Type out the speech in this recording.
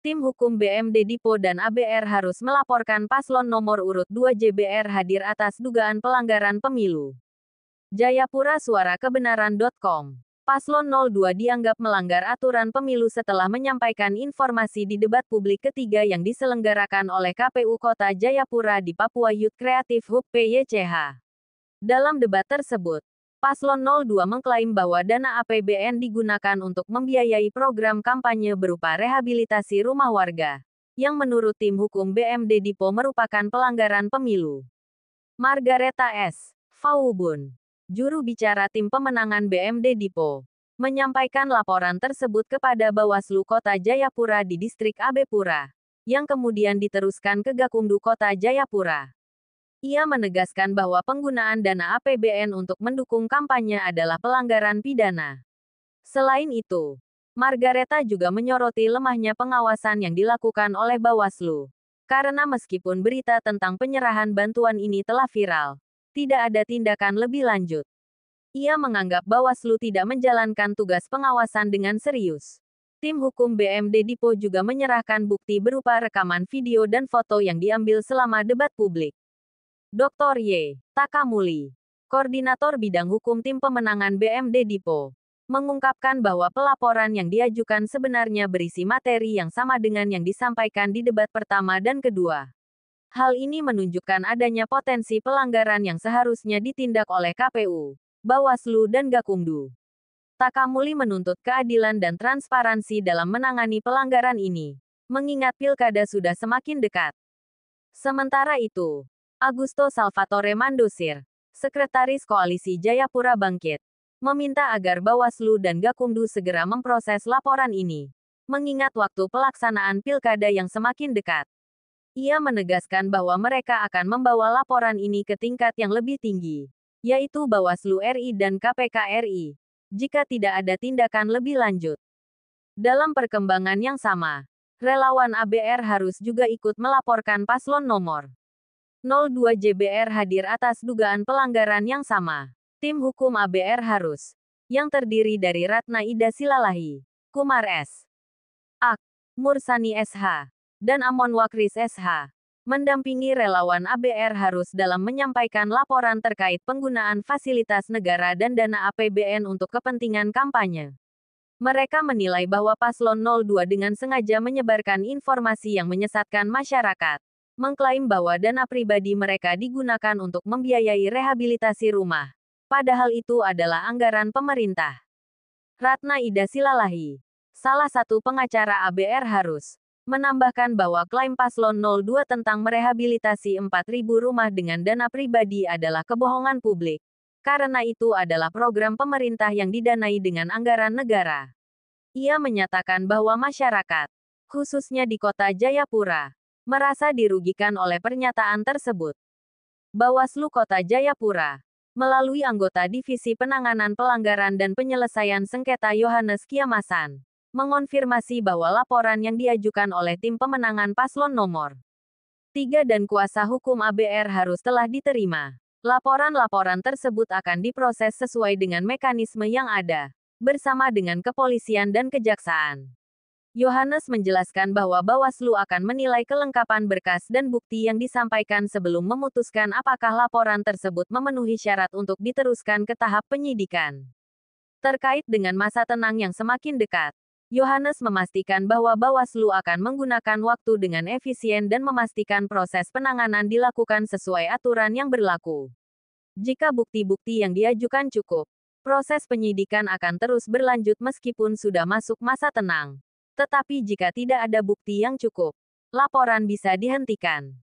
Tim hukum BMD Dipo dan ABR harus melaporkan paslon nomor urut 2 JBR hadir atas dugaan pelanggaran pemilu. Jayapura Suara Kebenaran.com. Paslon 02 dianggap melanggar aturan pemilu setelah menyampaikan informasi di debat publik ketiga yang diselenggarakan oleh KPU Kota Jayapura di Papua Youth Creative Hub PYCH. Dalam debat tersebut, Paslon 02 mengklaim bahwa dana APBN digunakan untuk membiayai program kampanye berupa rehabilitasi rumah warga, yang menurut tim hukum BMD Dipo merupakan pelanggaran pemilu. Margareta S. Faubun, juru bicara tim pemenangan BMD Dipo, menyampaikan laporan tersebut kepada Bawaslu Kota Jayapura di Distrik AB Pura, yang kemudian diteruskan ke Gakumdu Kota Jayapura. Ia menegaskan bahwa penggunaan dana APBN untuk mendukung kampanye adalah pelanggaran pidana. Selain itu, Margareta juga menyoroti lemahnya pengawasan yang dilakukan oleh Bawaslu. Karena meskipun berita tentang penyerahan bantuan ini telah viral, tidak ada tindakan lebih lanjut. Ia menganggap Bawaslu tidak menjalankan tugas pengawasan dengan serius. Tim hukum BMD Dipo juga menyerahkan bukti berupa rekaman video dan foto yang diambil selama debat publik. Dr. Y. Takamuli, Koordinator Bidang Hukum Tim Pemenangan BMD Dipo, mengungkapkan bahwa pelaporan yang diajukan sebenarnya berisi materi yang sama dengan yang disampaikan di debat pertama dan kedua. Hal ini menunjukkan adanya potensi pelanggaran yang seharusnya ditindak oleh KPU, Bawaslu dan Gakumdu. Takamuli menuntut keadilan dan transparansi dalam menangani pelanggaran ini, mengingat pilkada sudah semakin dekat. Sementara itu, Augusto Salvatore Mandosir, Sekretaris Koalisi Jayapura Bangkit, meminta agar Bawaslu dan Gakumdu segera memproses laporan ini, mengingat waktu pelaksanaan pilkada yang semakin dekat. Ia menegaskan bahwa mereka akan membawa laporan ini ke tingkat yang lebih tinggi, yaitu Bawaslu RI dan KPK RI, jika tidak ada tindakan lebih lanjut. Dalam perkembangan yang sama, relawan ABR harus juga ikut melaporkan paslon nomor 02 JBR hadir atas dugaan pelanggaran yang sama. Tim hukum ABR harus, yang terdiri dari Ratna Ida Silalahi, Kumar S. Ak, Mursani SH, dan Amon Wakris SH, mendampingi relawan ABR harus dalam menyampaikan laporan terkait penggunaan fasilitas negara dan dana APBN untuk kepentingan kampanye. Mereka menilai bahwa paslon 02 dengan sengaja menyebarkan informasi yang menyesatkan masyarakat, mengklaim bahwa dana pribadi mereka digunakan untuk membiayai rehabilitasi rumah, padahal itu adalah anggaran pemerintah. Ratna Ida Silalahi, salah satu pengacara ABR harus, menambahkan bahwa klaim paslon 02 tentang merehabilitasi 4.000 rumah dengan dana pribadi adalah kebohongan publik, karena itu adalah program pemerintah yang didanai dengan anggaran negara. Ia menyatakan bahwa masyarakat, khususnya di Kota Jayapura, merasa dirugikan oleh pernyataan tersebut. Bawaslu Kota Jayapura, melalui anggota Divisi Penanganan Pelanggaran dan Penyelesaian Sengketa Yohanes Kiamasan, mengonfirmasi bahwa laporan yang diajukan oleh tim pemenangan paslon nomor 3 dan kuasa hukum ABR harus telah diterima. Laporan-laporan tersebut akan diproses sesuai dengan mekanisme yang ada, bersama dengan kepolisian dan kejaksaan. Yohanes menjelaskan bahwa Bawaslu akan menilai kelengkapan berkas dan bukti yang disampaikan sebelum memutuskan apakah laporan tersebut memenuhi syarat untuk diteruskan ke tahap penyidikan. Terkait dengan masa tenang yang semakin dekat, Yohanes memastikan bahwa Bawaslu akan menggunakan waktu dengan efisien dan memastikan proses penanganan dilakukan sesuai aturan yang berlaku. Jika bukti-bukti yang diajukan cukup, proses penyidikan akan terus berlanjut meskipun sudah masuk masa tenang. Tetapi jika tidak ada bukti yang cukup, laporan bisa dihentikan.